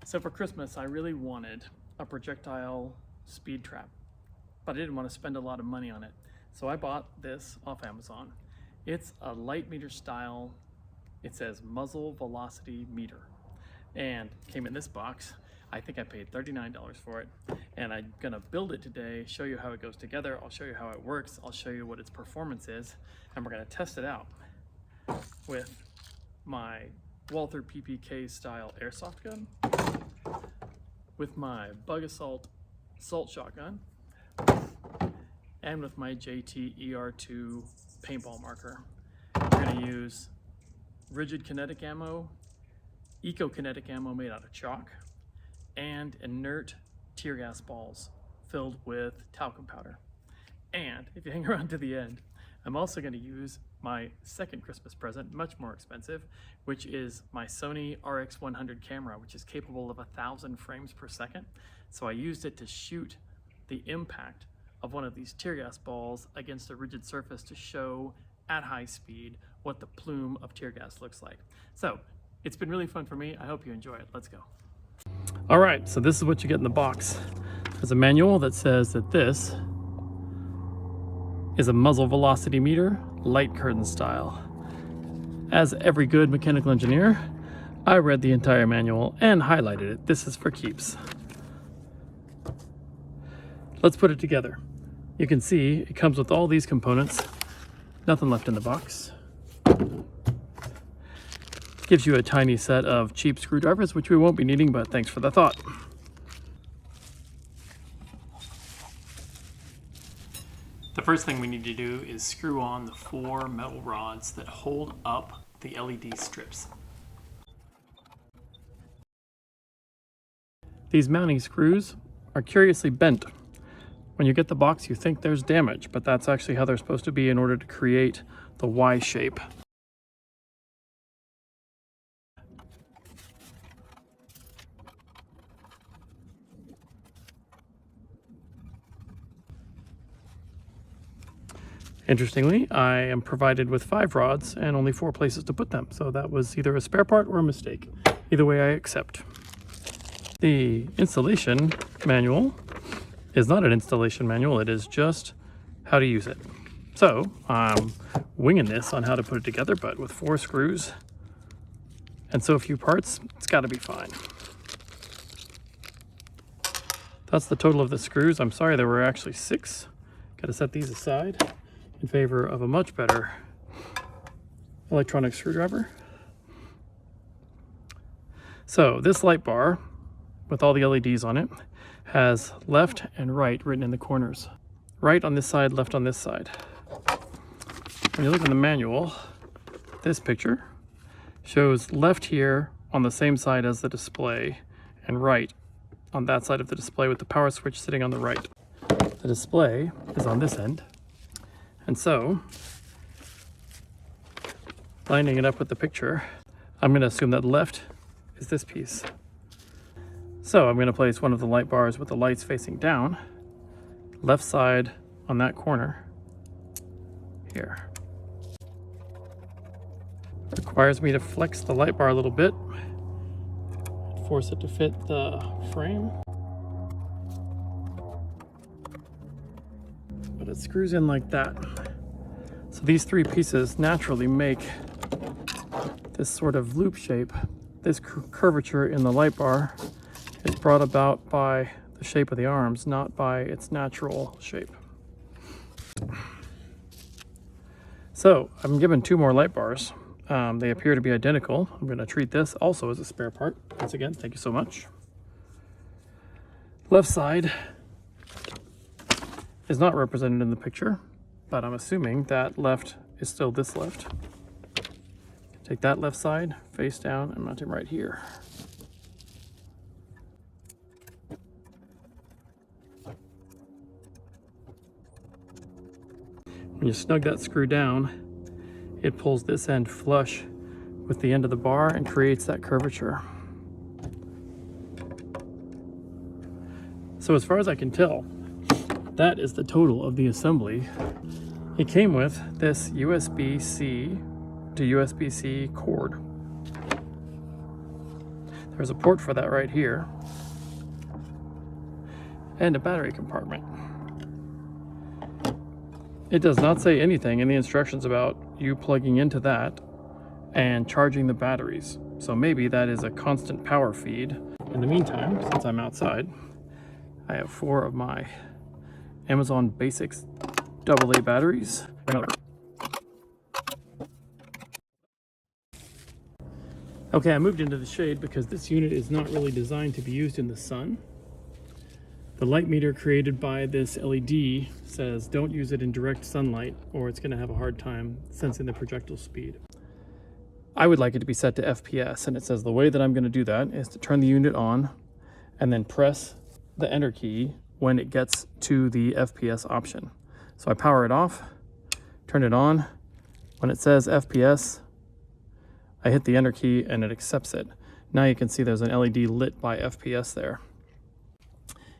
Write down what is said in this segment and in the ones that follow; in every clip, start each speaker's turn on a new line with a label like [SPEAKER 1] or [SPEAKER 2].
[SPEAKER 1] So for Christmas, I really wanted a projectile speed trap, but I didn't want to spend a lot of money on it. So I bought this off Amazon. It's a light meter style. It says muzzle velocity meter and came in this box. I think I paid $39 for it, and I'm gonna build it today, show you how it goes together. I'll show you how it works. I'll show you what its performance is, and we're gonna test it out with my Walther PPK style airsoft gun, with my Bug Assault salt shotgun, and with my JT ER2 paintball marker. We're gonna use rigid kinetic ammo, eco-kinetic ammo made out of chalk, and inert tear gas balls filled with talcum powder. And if you hang around to the end, I'm also going to use my second Christmas present, much more expensive, which is my Sony RX100 camera, which is capable of 1,000 frames per second. So I used it to shoot the impact of one of these tear gas balls against a rigid surface to show at high speed what the plume of tear gas looks like. So it's been really fun for me. I hope you enjoy it. Let's go. All right, so this is what you get in the box. There's a manual that says that this is a muzzle velocity meter, light curtain style. As every good mechanical engineer, I read the entire manual and highlighted it. This is for keeps. Let's put it together. You can see it comes with all these components. Nothing left in the box. Gives you a tiny set of cheap screwdrivers, which we won't be needing, but thanks for the thought. The first thing we need to do is screw on the 4 metal rods that hold up the LED strips. These mounting screws are curiously bent. When you get the box, you think there's damage, but that's actually how they're supposed to be in order to create the Y shape. Interestingly, I am provided with 5 rods and only 4 places to put them, so that was either a spare part or a mistake. Either way, I accept. The installation manual is not an installation manual, it is just how to use it. So I'm winging this on how to put it together, but with 4 screws and so few parts, it's got to be fine. That's the total of the screws. I'm sorry there were actually 6. Got to set these aside in favor of a much better electronic screwdriver. So this light bar with all the LEDs on it has left and right written in the corners. Right on this side, left on this side. When you look in the manual, this picture shows left here on the same side as the display and right on that side of the display with the power switch sitting on the right. The display is on this end. And so, lining it up with the picture, I'm going to assume that left is this piece. So I'm going to place one of the light bars with the lights facing down, left side on that corner here. Requires me to flex the light bar a little bit, force it to fit the frame. But it screws in like that. So these 3 pieces naturally make this sort of loop shape. This curvature in the light bar is brought about by the shape of the arms, not by its natural shape. So I'm given 2 more light bars. They appear to be identical. I'm going to treat this also as a spare part. Once again, thank you so much. Left side is not represented in the picture, but I'm assuming that left is still this left. Take that left side, face down, and mount it right here. When you snug that screw down, it pulls this end flush with the end of the bar and creates that curvature. So as far as I can tell, that is the total of the assembly. It came with this USB-C to USB-C cord. There's a port for that right here, and a battery compartment. It does not say anything in the instructions about you plugging into that and charging the batteries. So maybe that is a constant power feed. In the meantime, since I'm outside, I have 4 of my Amazon Basics AA batteries. Okay, I moved into the shade because this unit is not really designed to be used in the sun. The light meter created by this LED says don't use it in direct sunlight or it's going to have a hard time sensing the projectile speed. I would like it to be set to FPS, and it says the way that I'm going to do that is to turn the unit on and then press the enter key when it gets to the FPS option. So I power it off, turn it on. When it says FPS, I hit the enter key and it accepts it. Now you can see there's an LED lit by FPS there.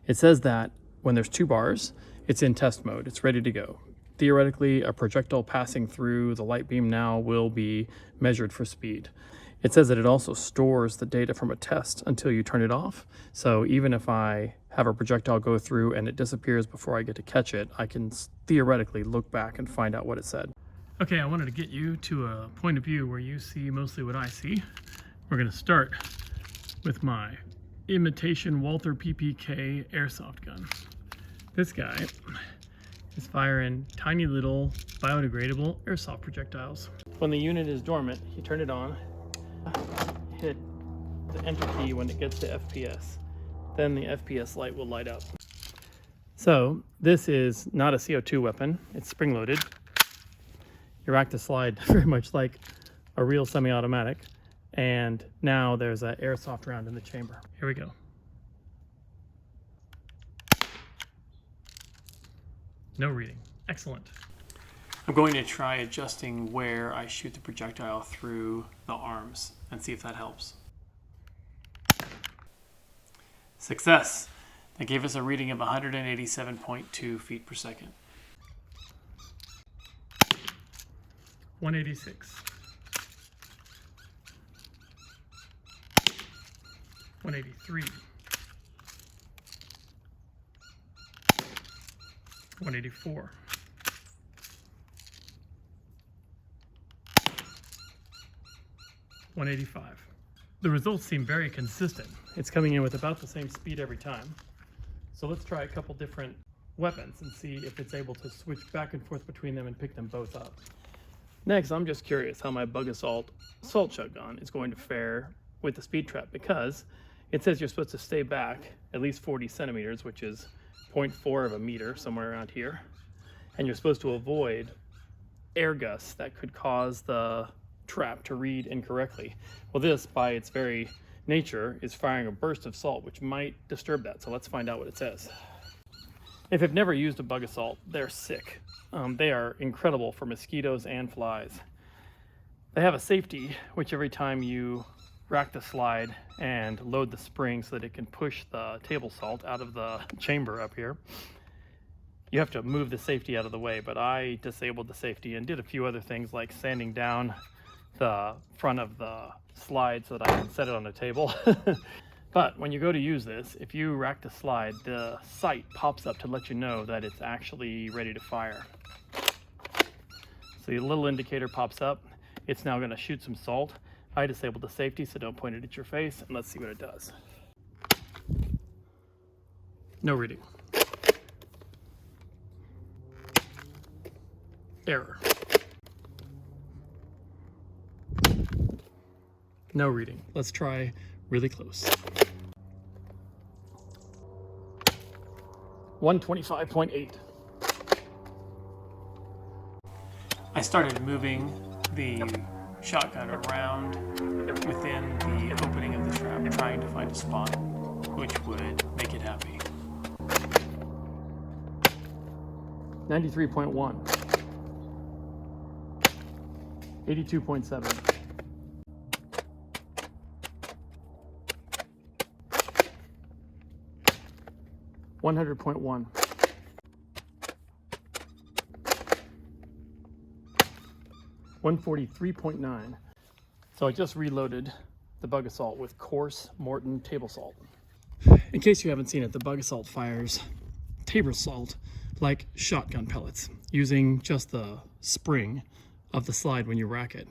[SPEAKER 1] It says that when there's 2 bars, it's in test mode, it's ready to go. Theoretically, a projectile passing through the light beam now will be measured for speed. It says that it also stores the data from a test until you turn it off. So even if I have a projectile go through and it disappears before I get to catch it, I can theoretically look back and find out what it said. Okay, I wanted to get you to a point of view where you see mostly what I see. We're going to start with my imitation Walther PPK airsoft gun. This guy is firing tiny little biodegradable airsoft projectiles. When the unit is dormant, you turn it on, hit the enter key when it gets to FPS. Then the FPS light will light up. So this is not a CO2 weapon, it's spring-loaded. You rack the slide very much like a real semi-automatic, and now there's an airsoft round in the chamber. Here we go. No reading. Excellent. I'm going to try adjusting where I shoot the projectile through the arms and see if that helps. Success! That gave us a reading of 187.2 feet per second. 186. 183. 184. 185. The results seem very consistent. It's coming in with about the same speed every time. So let's try a couple different weapons and see if it's able to switch back and forth between them and pick them both up. Next, I'm just curious how my bug assault shotgun is going to fare with the speed trap, because it says you're supposed to stay back at least 40 centimeters, which is 0.4 of a meter, somewhere around here. And you're supposed to avoid air gusts that could cause the trap to read incorrectly. Well, this, by its very nature, is firing a burst of salt, which might disturb that. So let's find out what it says. If you've never used a bug assault, they're sick. They are incredible for mosquitoes and flies. They have a safety, which every time you rack the slide and load the spring so that it can push the table salt out of the chamber up here, you have to move the safety out of the way. But I disabled the safety and did a few other things like sanding down the front of the slide so that I can set it on a table. But when you go to use this, if you rack the slide, the sight pops up to let you know that it's actually ready to fire. So the little indicator pops up. It's now going to shoot some salt. I disabled the safety, so don't point it at your face, and let's see what it does. No reading. Error. No reading. Let's try really close. 125.8. I started moving the shotgun around within the opening of the trap, trying to find a spot which would make it happy. 93.1. 82.7. 100.1. 143.9. So I just reloaded the Bug Assault with coarse Morton table salt. In case you haven't seen it, the Bug Assault fires table salt like shotgun pellets, using just the spring of the slide when you rack it.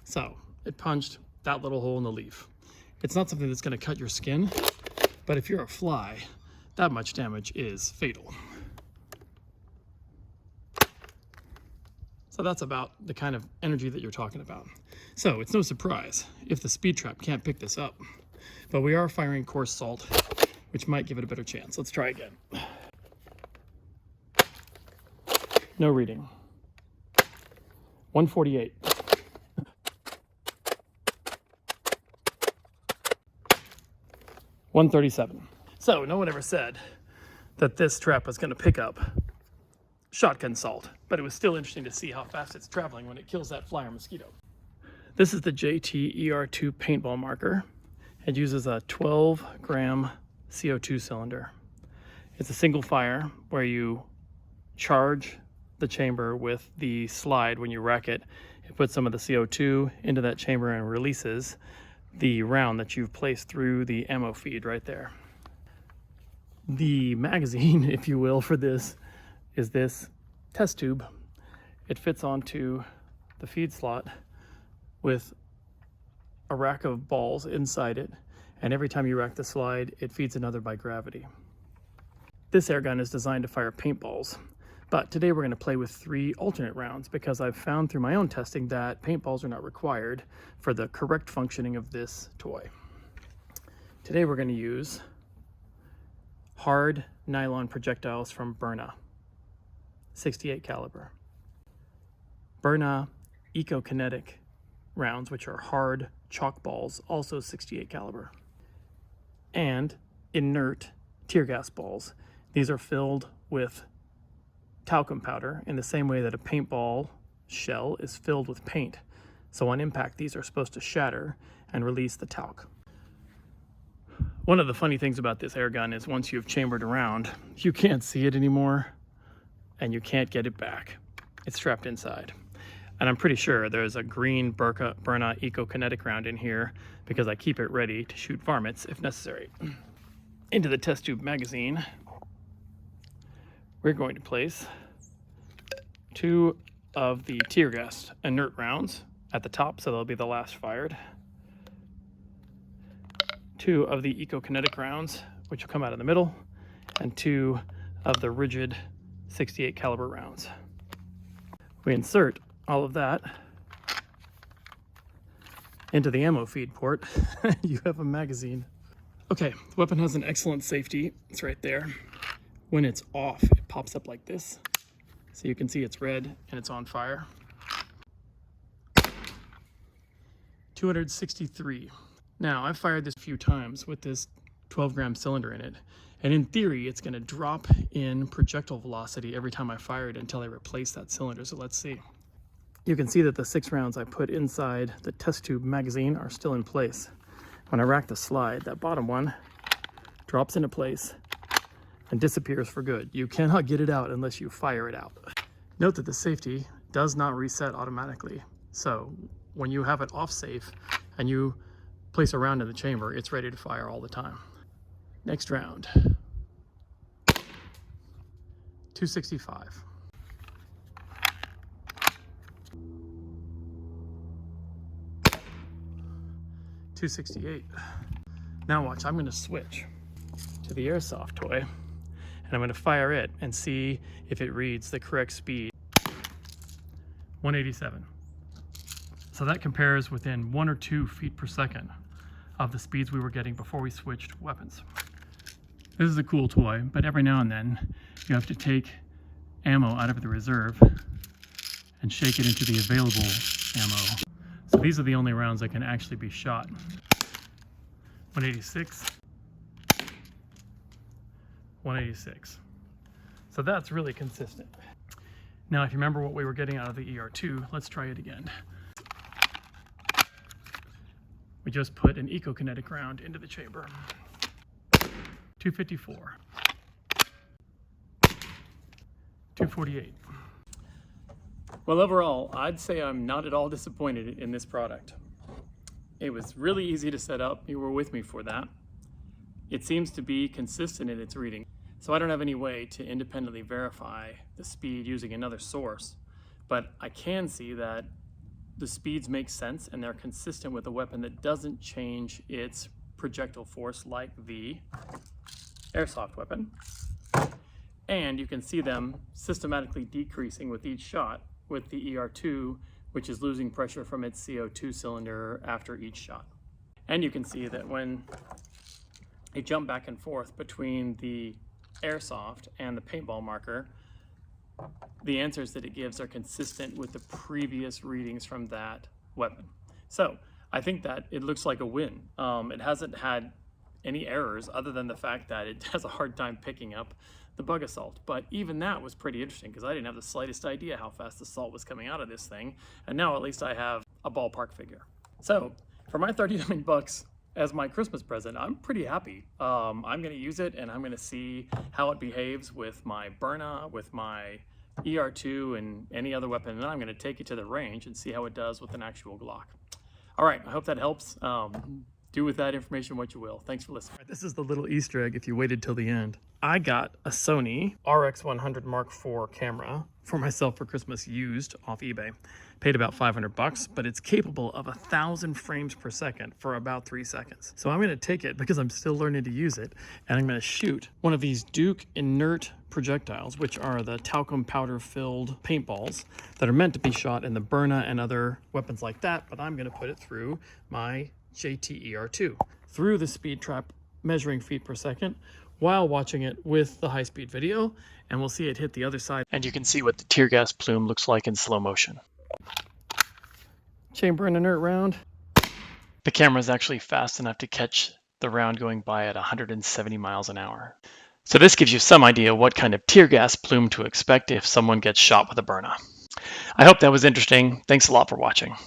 [SPEAKER 1] So it punched that little hole in the leaf. It's not something that's going to cut your skin, but if you're a fly, that much damage is fatal. So that's about the kind of energy that you're talking about. So it's no surprise if the speed trap can't pick this up, but we are firing coarse salt, which might give it a better chance. Let's try again. No reading. 148. $137. So no one ever said that this trap was going to pick up shotgun salt, but it was still interesting to see how fast it's traveling when it kills that fly or mosquito. This is the JT ER2 paintball marker. It uses a 12-gram CO2 cylinder. It's a single fire where you charge the chamber with the slide when you rack it. It puts some of the CO2 into that chamber and releases the round that you've placed through the ammo feed right there. The magazine, if you will, for this is this test tube. It fits onto the feed slot with a rack of balls inside it, and every time you rack the slide, it feeds another by gravity. This air gun is designed to fire paintballs, but today we're going to play with 3 alternate rounds because I've found through my own testing that paintballs are not required for the correct functioning of this toy. Today we're going to use hard nylon projectiles from Byrna, 68 caliber. Byrna Eco-Kinetic rounds, which are hard chalk balls, also 68 caliber. And inert tear gas balls. These are filled with talcum powder in the same way that a paintball shell is filled with paint. So on impact, these are supposed to shatter and release the talc. One of the funny things about this air gun is once you've chambered around, you can't see it anymore and you can't get it back. It's trapped inside. And I'm pretty sure there's a green Byrna Eco-Kinetic round in here because I keep it ready to shoot varmints if necessary. Into the test tube magazine, we're going to place 2 of the tear gas inert rounds at the top, so they'll be the last fired. 2 of the Eco-Kinetic rounds, which will come out in the middle, and 2 of the rigid 68 caliber rounds. We insert all of that into the ammo feed port. You have a magazine. Okay, the weapon has an excellent safety. It's right there. When it's off, it pops up like this. So you can see it's red and it's on fire. 263. Now, I've fired this a few times with this 12-gram cylinder in it. And in theory, it's going to drop in projectile velocity every time I fire it until I replace that cylinder. So let's see. You can see that the 6 rounds I put inside the test tube magazine are still in place. When I rack the slide, that bottom one drops into place and disappears for good. You cannot get it out unless you fire it out. Note that the safety does not reset automatically. So when you have it off safe and you place a round in the chamber, it's ready to fire all the time. Next round. 265. 268. Now watch, I'm going to switch to the airsoft toy and I'm going to fire it and see if it reads the correct speed. 187. So that compares within 1 or 2 feet per second of the speeds we were getting before we switched weapons. This is a cool toy, but every now and then you have to take ammo out of the reserve and shake it into the available ammo. So these are the only rounds that can actually be shot. 186. 186. So that's really consistent. Now, if you remember what we were getting out of the ER2, let's try it again. We just put an Eco-Kinetic round into the chamber. 254. 248. Well, overall, I'd say I'm not at all disappointed in this product. It was really easy to set up. You were with me for that. It seems to be consistent in its reading. So I don't have any way to independently verify the speed using another source, but I can see that the speeds make sense and they're consistent with a weapon that doesn't change its projectile force like the airsoft weapon. And you can see them systematically decreasing with each shot with the ER2, which is losing pressure from its CO2 cylinder after each shot. And you can see that when they jump back and forth between the airsoft and the paintball marker, the answers that it gives are consistent with the previous readings from that weapon. So I think that it looks like a win. It hasn't had any errors other than the fact that it has a hard time picking up the bug assault. But even that was pretty interesting because I didn't have the slightest idea how fast the assault was coming out of this thing. And now at least I have a ballpark figure. So for my $39 as my Christmas present, I'm pretty happy. I'm gonna use it and I'm gonna see how it behaves with my Berna, with my ER2 and any other weapon. And then I'm gonna take it to the range and see how it does with an actual Glock. All right, I hope that helps. Do with that information what you will. Thanks for listening. All right, this is the little Easter egg if you waited till the end. I got a Sony RX100 Mark IV camera for myself for Christmas used off eBay. Paid about $500, but it's capable of 1,000 frames per second for about 3 seconds. So I'm gonna take it because I'm still learning to use it, and I'm gonna shoot one of these Duke inert projectiles, which are the talcum powder filled paintballs that are meant to be shot in the Berna and other weapons like that, but I'm gonna put it through my JT ER2 through the speed trap measuring feet per second while watching it with the high-speed video, and we'll see it hit the other side. And you can see what the tear gas plume looks like in slow motion. Chamber and inert round. The camera is actually fast enough to catch the round going by at 170 miles an hour. So this gives you some idea what kind of tear gas plume to expect if someone gets shot with a Berna. I hope that was interesting. Thanks a lot for watching.